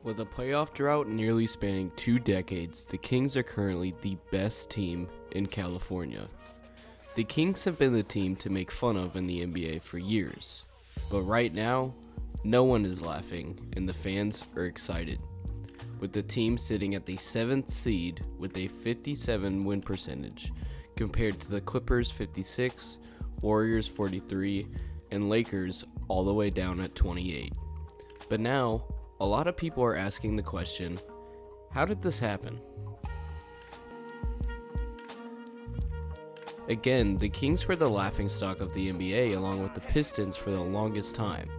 With a playoff drought nearly spanning 2 decades, the Kings are currently the best team in California. The Kings have been the team to make fun of in the NBA for years, but right now, no one is laughing and the fans are excited. With the team sitting at the 7th seed with a 57 win percentage compared to the Clippers 56, Warriors 43, and Lakers all the way down at 28. But now, a lot of people are asking the question, how did this happen? Again, the Kings were the laughingstock of the NBA along with the Pistons for the longest time,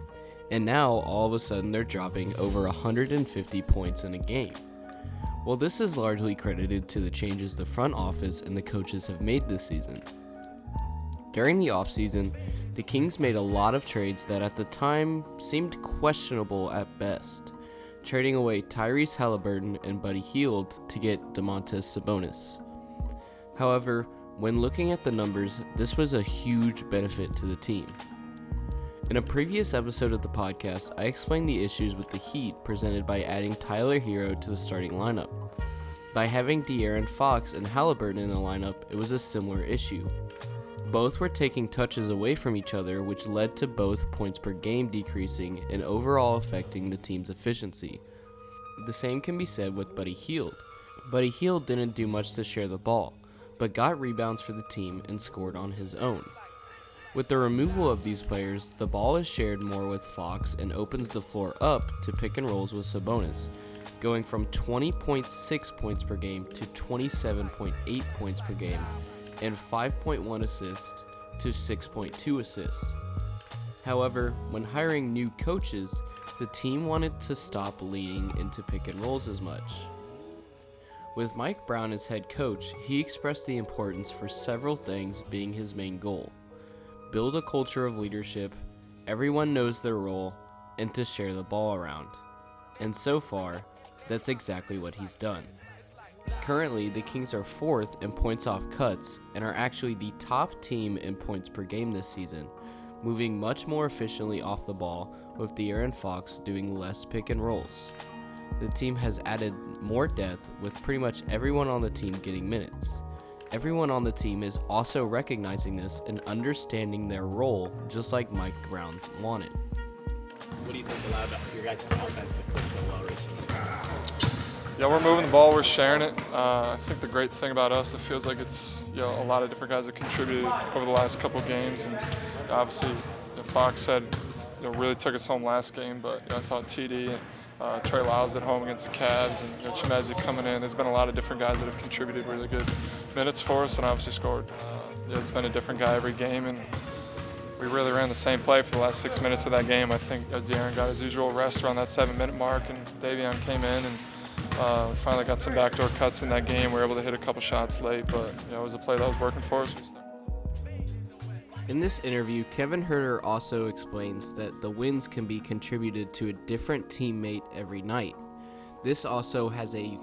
and now all of a sudden they're dropping over 150 points in a game. Well, this is largely credited to the changes the front office and the coaches have made this season. During the offseason, the Kings made a lot of trades that at the time seemed questionable at best, trading away Tyrese Halliburton and Buddy Hield to get Domantas Sabonis. However, when looking at the numbers, this was a huge benefit to the team. In a previous episode of the podcast, I explained the issues with the Heat presented by adding Tyler Hero to the starting lineup. By having De'Aaron Fox and Halliburton in the lineup, it was a similar issue. Both were taking touches away from each other, which led to both points per game decreasing and overall affecting the team's efficiency. The same can be said with Buddy Hield. Buddy Hield didn't do much to share the ball, but got rebounds for the team and scored on his own. With the removal of these players, the ball is shared more with Fox and opens the floor up to pick and rolls with Sabonis, going from 20.6 points per game to 27.8 points per game, and 5.1 assists to 6.2 assists. However, when hiring new coaches, the team wanted to stop leading into pick and rolls as much. With Mike Brown as head coach, he expressed the importance for several things being his main goal: build a culture of leadership, everyone knows their role, and to share the ball around. And so far, that's exactly what he's done. Currently, the Kings are 4th in points off cuts and are actually the top team in points per game this season, moving much more efficiently off the ball with De'Aaron Fox doing less pick and rolls. The team has added more depth with pretty much everyone on the team getting minutes. Everyone on the team is also recognizing this and understanding their role just like Mike Brown wanted. What do you think's allowed your guys' offense to click so well recently? Yeah, we're moving the ball, we're sharing it. I think the great thing about us, it feels like it's a lot of different guys that contributed over the last couple of games, and obviously Fox said really took us home last game, but I thought TD and Trey Lyles at home against the Cavs, and Chimezi coming in. There's been a lot of different guys that have contributed really good minutes for us, and obviously scored. It's been a different guy every game, and we really ran the same play for the last 6 minutes of that game. I think De'Aaron got his usual rest around that 7-minute mark, and Davion came in and we finally got some backdoor cuts in that game. We were able to hit a couple shots late, but it was a play that was working for us. In this interview, Kevin Huerter also explains that the wins can be contributed to a different teammate every night. This also has a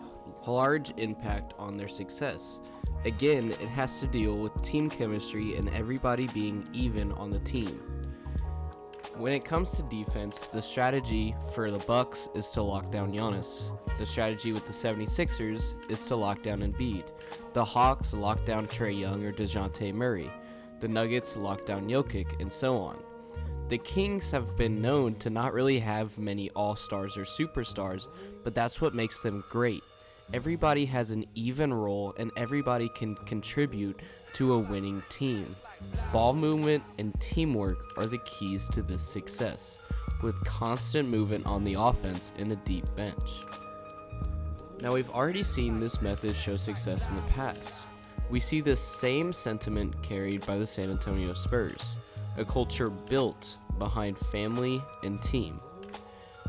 large impact on their success. Again, it has to deal with team chemistry and everybody being even on the team. When it comes to defense, the strategy for the Bucks is to lock down Giannis. The strategy with the 76ers is to lock down Embiid. The Hawks lock down Trae Young or DeJounte Murray. The Nuggets lock down Jokic, and so on. The Kings have been known to not really have many all-stars or superstars, but that's what makes them great. Everybody has an even role and everybody can contribute to a winning team. Ball movement and teamwork are the keys to this success, with constant movement on the offense and a deep bench. Now, we've already seen this method show success in the past. We see this same sentiment carried by the San Antonio Spurs, a culture built behind family and team.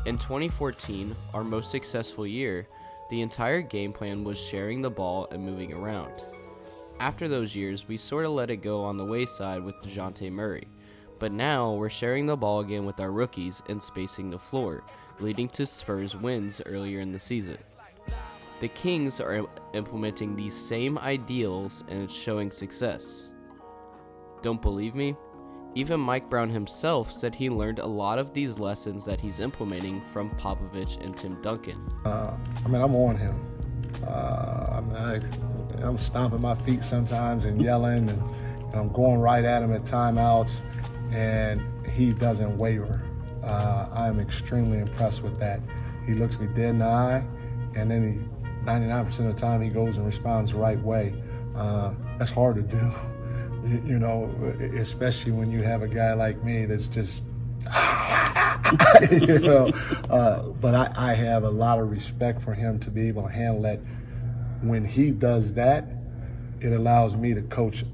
In 2014, our most successful year, the entire game plan was sharing the ball and moving around. After those years, we sort of let it go on the wayside with DeJounte Murray, but now we're sharing the ball again with our rookies and spacing the floor, leading to Spurs wins earlier in the season. The Kings are implementing these same ideals and it's showing success. Don't believe me? Even Mike Brown himself said he learned a lot of these lessons that he's implementing from Popovich and Tim Duncan. I'm on him. I'm stomping my feet sometimes and yelling, and I'm going right at him at timeouts, and he doesn't waver. I'm extremely impressed with that. He looks me dead in the eye, and then 99% of the time he goes and responds the right way. That's hard to do, you know, especially when you have a guy like me that's just, you know. But I have a lot of respect for him to be able to handle that. When he does that, it allows me to coach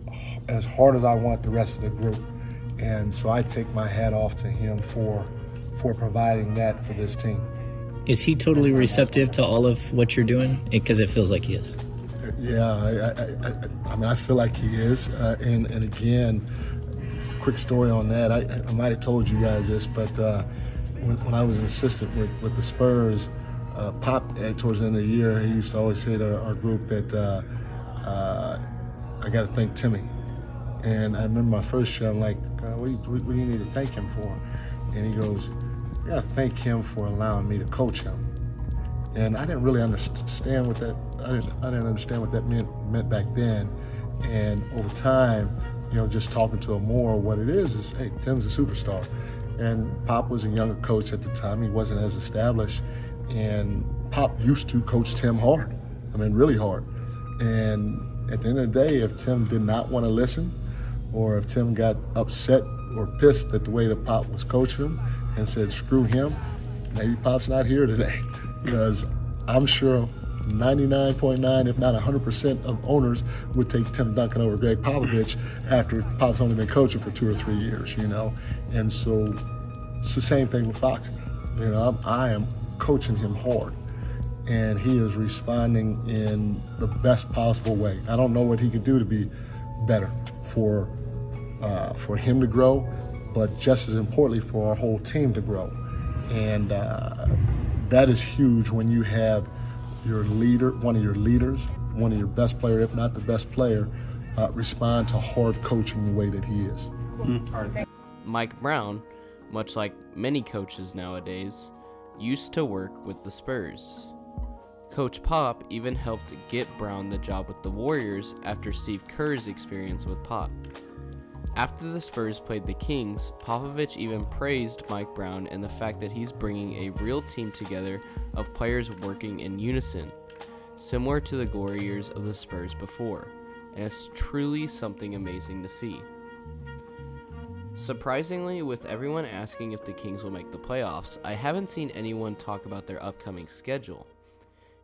as hard as I want the rest of the group. And so I take my hat off to him for providing that for this team. Is he totally receptive to all of what you're doing? Because it feels like he is. Yeah, I mean, I feel like he is. And again, quick story on that. I might have told you guys this, but when I was an assistant with the Spurs, Pop, towards the end of the year, he used to always say to our group that I got to thank Timmy. And I remember my first show, I'm like, what do you need to thank him for? And he goes, I got to thank him for allowing me to coach him. And I didn't really understand what that, I didn't understand what that meant back then. And over time, you know, just talking to him more, what it is, hey, Tim's a superstar. And Pop was a younger coach at the time. He wasn't as established. And Pop used to coach Tim hard. I mean, really hard. And at the end of the day, if Tim did not want to listen, or if Tim got upset or pissed at the way that Pop was coaching him and said, screw him, maybe Pop's not here today. Because I'm sure 99.9, if not 100% of owners would take Tim Duncan over Greg Popovich after Pop's only been coaching for 2 or 3 years, you know? And so it's the same thing with Foxy. You know, I am coaching him hard, and he is responding in the best possible way. I don't know what he could do to be better for him to grow, but just as importantly for our whole team to grow. And that is huge when you have your leader, one of your leaders, one of your best player, if not the best player, respond to hard coaching the way that he is. Mike Brown, much like many coaches nowadays, used to work with the Spurs. Coach Pop even helped get Brown the job with the Warriors after Steve Kerr's experience with Pop. After the Spurs played the Kings, Popovich even praised Mike Brown and the fact that he's bringing a real team together of players working in unison, similar to the glory years of the Spurs before, and it's truly something amazing to see. Surprisingly, with everyone asking if the Kings will make the playoffs, I haven't seen anyone talk about their upcoming schedule.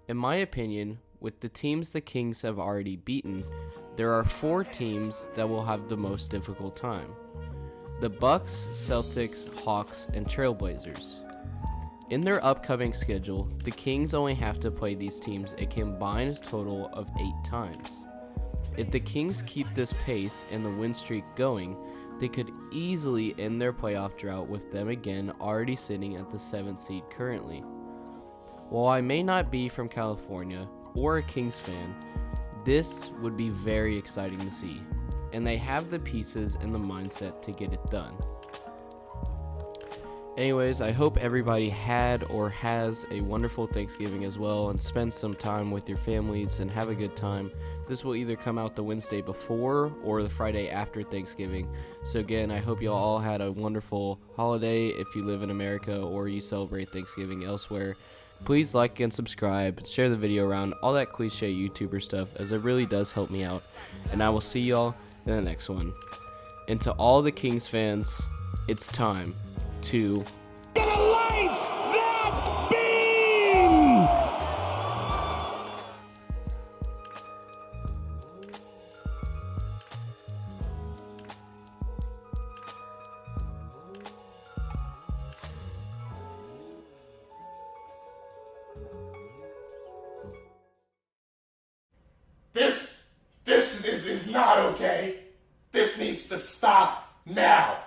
In my opinion, with the teams the Kings have already beaten, there are 4 teams that will have the most difficult time: the Bucks, Celtics, Hawks, and Trailblazers. In their upcoming schedule, the Kings only have to play these teams a combined total of 8 times. If the Kings keep this pace and the win streak going, they could easily end their playoff drought with them again already sitting at the 7th seed currently. While I may not be from California or a Kings fan, this would be very exciting to see, and they have the pieces and the mindset to get it done. Anyways, I hope everybody had or has a wonderful Thanksgiving as well, and spend some time with your families and have a good time. This will either come out the Wednesday before or the Friday after Thanksgiving. So again, I hope you all had a wonderful holiday if you live in America or you celebrate Thanksgiving elsewhere. Please like and subscribe, share the video around, all that cliche YouTuber stuff, as it really does help me out. And I will see y'all in the next one. And to all the Kings fans, it's time to lights that beam! This is not okay. This needs to stop now.